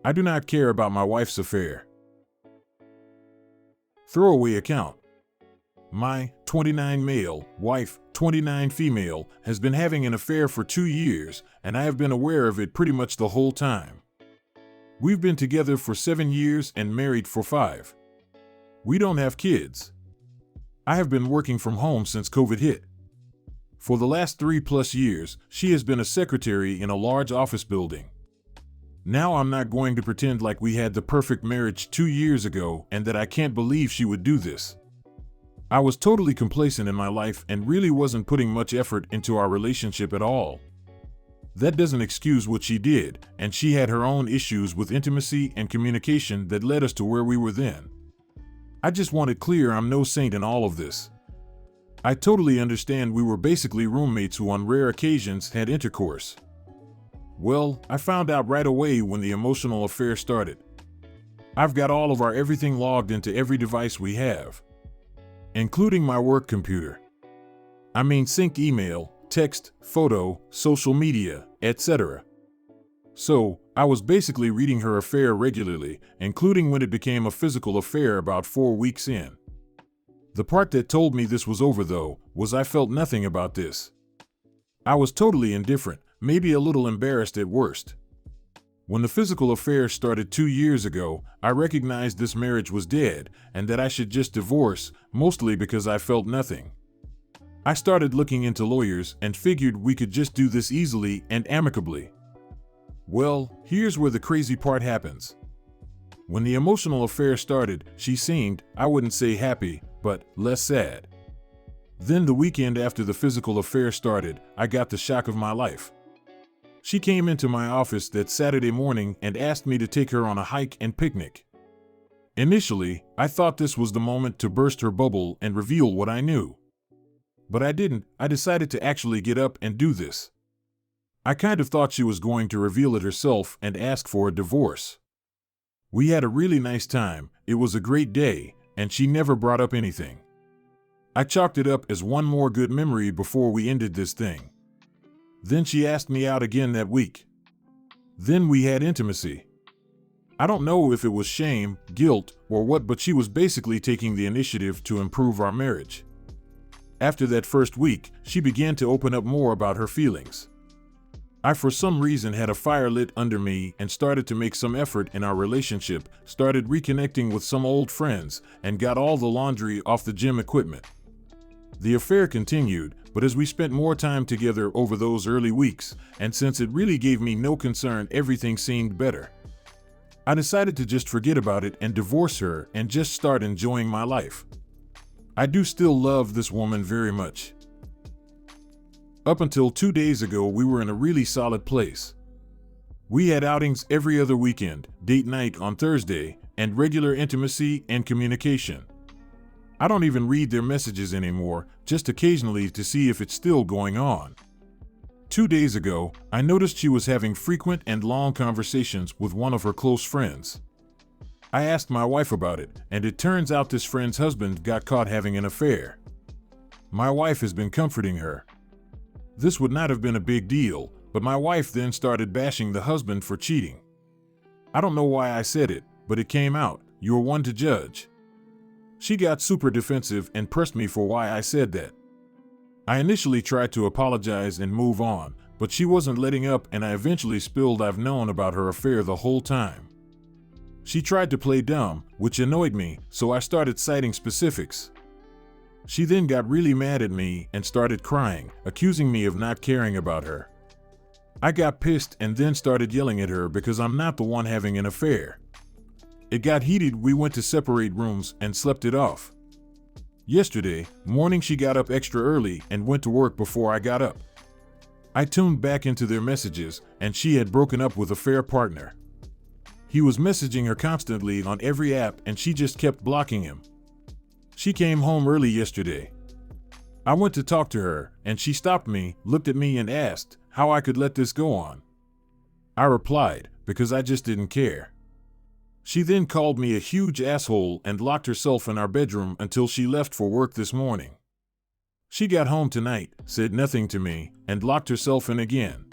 I do not care about my wife's affair. Throwaway account. My 29 male wife, 29 female, has been having an affair for 2 years, and I have been aware of it pretty much the whole time. We've been together for 7 years and married for 5. We don't have kids. I have been working from home since COVID hit. For the last 3+ years, she has been a secretary in a large office building. Now I'm not going to pretend like we had the perfect marriage 2 years ago and that I can't believe she would do this. I was totally complacent in my life and really wasn't putting much effort into our relationship at all. That doesn't excuse what she did, and she had her own issues with intimacy and communication that led us to where we were then. I just want it clear I'm no saint in all of this. I totally understand we were basically roommates who on rare occasions had intercourse. Well, I found out right away when the emotional affair started. I've got all of our everything logged into every device we have, including my work computer. I mean sync email, text, photo, social media, etc. So, I was basically reading her affair regularly, including when it became a physical affair about 4 weeks in. The part that told me this was over, though, was I felt nothing about this. I was totally indifferent, maybe a little embarrassed at worst. When the physical affair started 2 years ago, I recognized this marriage was dead and that I should just divorce, mostly because I felt nothing. I started looking into lawyers and figured we could just do this easily and amicably. Well, here's where the crazy part happens. When the emotional affair started, she seemed, I wouldn't say happy, but less sad. Then the weekend after the physical affair started, I got the shock of my life. She came into my office that Saturday morning and asked me to take her on a hike and picnic. Initially, I thought this was the moment to burst her bubble and reveal what I knew. But I didn't. I decided to actually get up and do this. I kind of thought she was going to reveal it herself and ask for a divorce. We had a really nice time, it was a great day, and she never brought up anything. I chalked it up as one more good memory before we ended this thing. Then she asked me out again that week. Then we had intimacy. I don't know if it was shame, guilt, or what, but she was basically taking the initiative to improve our marriage. After that first week, she began to open up more about her feelings. I for some reason had a fire lit under me and started to make some effort in our relationship, started reconnecting with some old friends, and got all the laundry off the gym equipment. The affair continued, but as we spent more time together over those early weeks, and since it really gave me no concern, everything seemed better. I decided to just forget about it and divorce her and just start enjoying my life. I do still love this woman very much. Up until 2 days ago, we were in a really solid place. We had outings every other weekend, date night on Thursday, and regular intimacy and communication. I don't even read their messages anymore, just occasionally to see if it's still going on. 2 days ago, I noticed she was having frequent and long conversations with one of her close friends. I asked my wife about it, and it turns out this friend's husband got caught having an affair. My wife has been comforting her. This would not have been a big deal, but my wife then started bashing the husband for cheating. I don't know why I said it, but it came out. You're one to judge. She got super defensive and pressed me for why I said that. I initially tried to apologize and move on, but she wasn't letting up, and I eventually spilled I've known about her affair the whole time. She tried to play dumb, which annoyed me, so I started citing specifics. She then got really mad at me and started crying, accusing me of not caring about her. I got pissed and then started yelling at her because I'm not the one having an affair. It got heated. We went to separate rooms and slept it off. Yesterday morning she got up extra early and went to work before I got up. I tuned back into their messages and she had broken up with a fair partner. He was messaging her constantly on every app and she just kept blocking him. She came home early yesterday. I went to talk to her, and she stopped me, looked at me and asked how I could let this go on. I replied, because I just didn't care. She then called me a huge asshole and locked herself in our bedroom until she left for work this morning. She got home tonight, said nothing to me, and locked herself in again.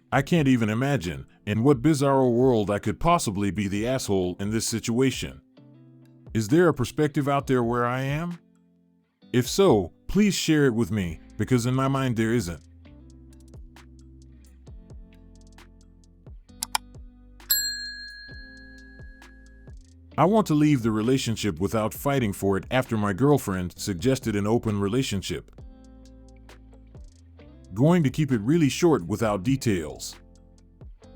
I can't even imagine, In what bizarro world I could possibly be the asshole in this situation? Is there a perspective out there where I am? If so, please share it with me, because in my mind there isn't. I want to leave the relationship without fighting for it after my girlfriend suggested an open relationship. Going to keep it really short without details.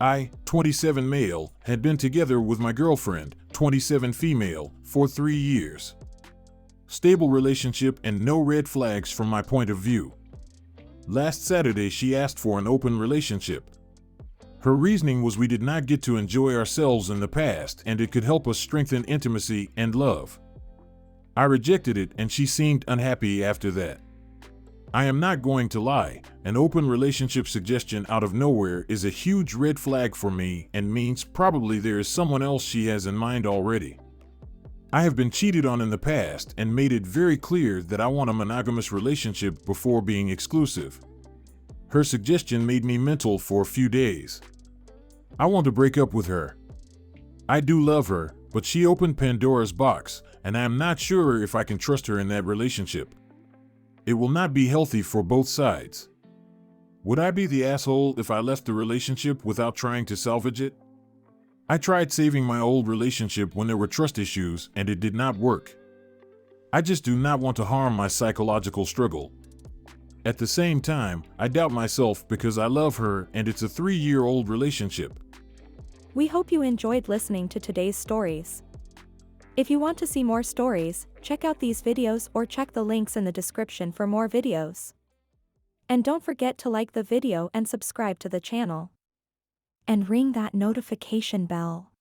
I, 27 male, had been together with my girlfriend, 27 female, for 3 years. Stable relationship and no red flags from my point of view. Last Saturday she asked for an open relationship. Her reasoning was we did not get to enjoy ourselves in the past and it could help us strengthen intimacy and love. I rejected it and she seemed unhappy after that. I am not going to lie, an open relationship suggestion out of nowhere is a huge red flag for me and means probably there is someone else she has in mind already. I have been cheated on in the past and made it very clear that I want a monogamous relationship before being exclusive. Her suggestion made me mental for a few days. I want to break up with her. I do love her, but she opened Pandora's box, and I am not sure if I can trust her in that relationship. It will not be healthy for both sides. Would I be the asshole if I left the relationship without trying to salvage it? I tried saving my old relationship when there were trust issues and it did not work. I just do not want to harm my psychological struggle. At the same time, I doubt myself because I love her and it's a 3-year-old relationship. We hope you enjoyed listening to today's stories. If you want to see more stories, check out these videos or check the links in the description for more videos. And don't forget to like the video and subscribe to the channel. And ring that notification bell.